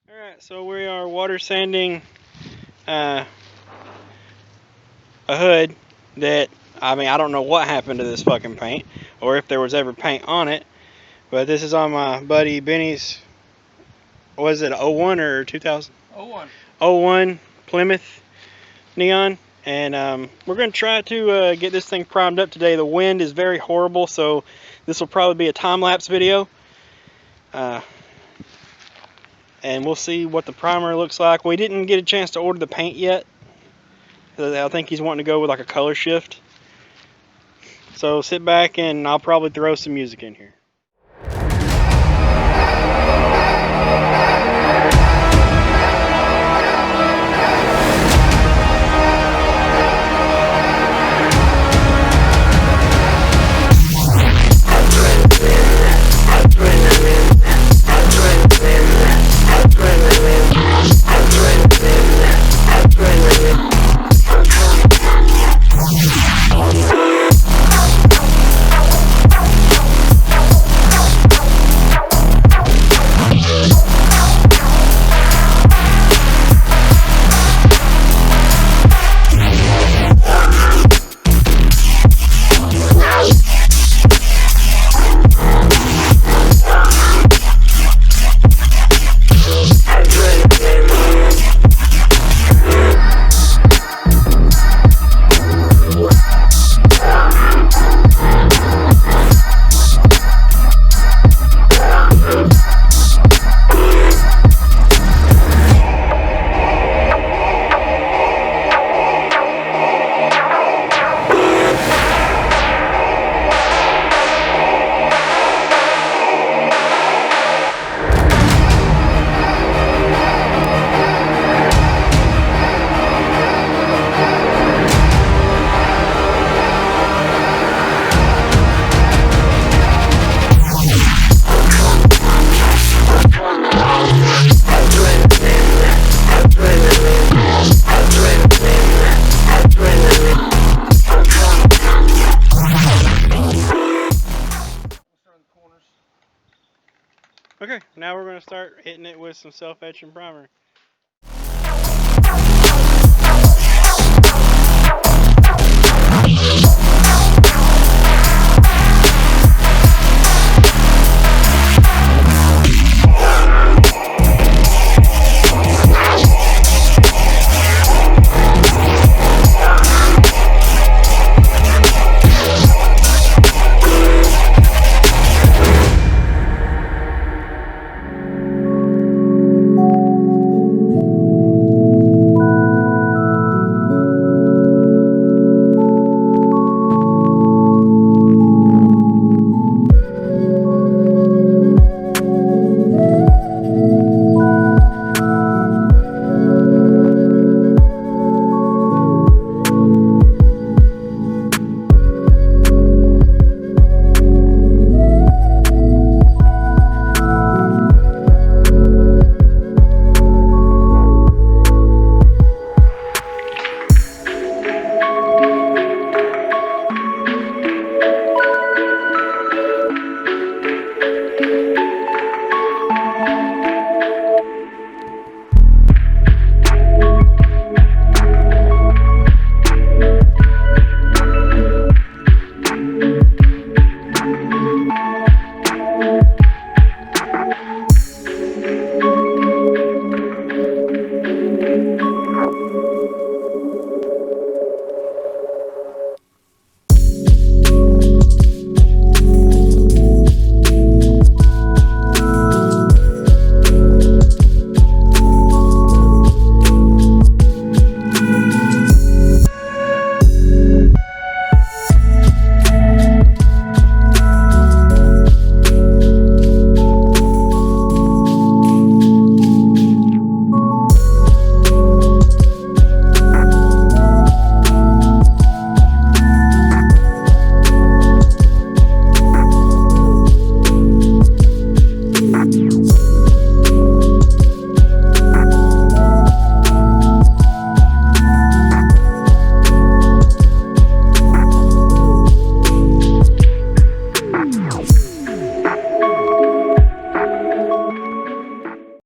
Alright, so we are water sanding a hood that, I don't know what happened to this fucking paint, or if there was ever paint on it, but this is on my buddy Benny's, was it 01 or 2000? 01. 01 Plymouth neon, and we're going to try to get this thing primed up today. The wind is very horrible, so this will probably be a time-lapse video. And we'll see what the primer looks like. We didn't get a chance to order the paint yet. I think he's wanting to go with like a color shift. So sit back and I'll probably throw some music in here. Okay, now we're going to start hitting it with some self-etching primer.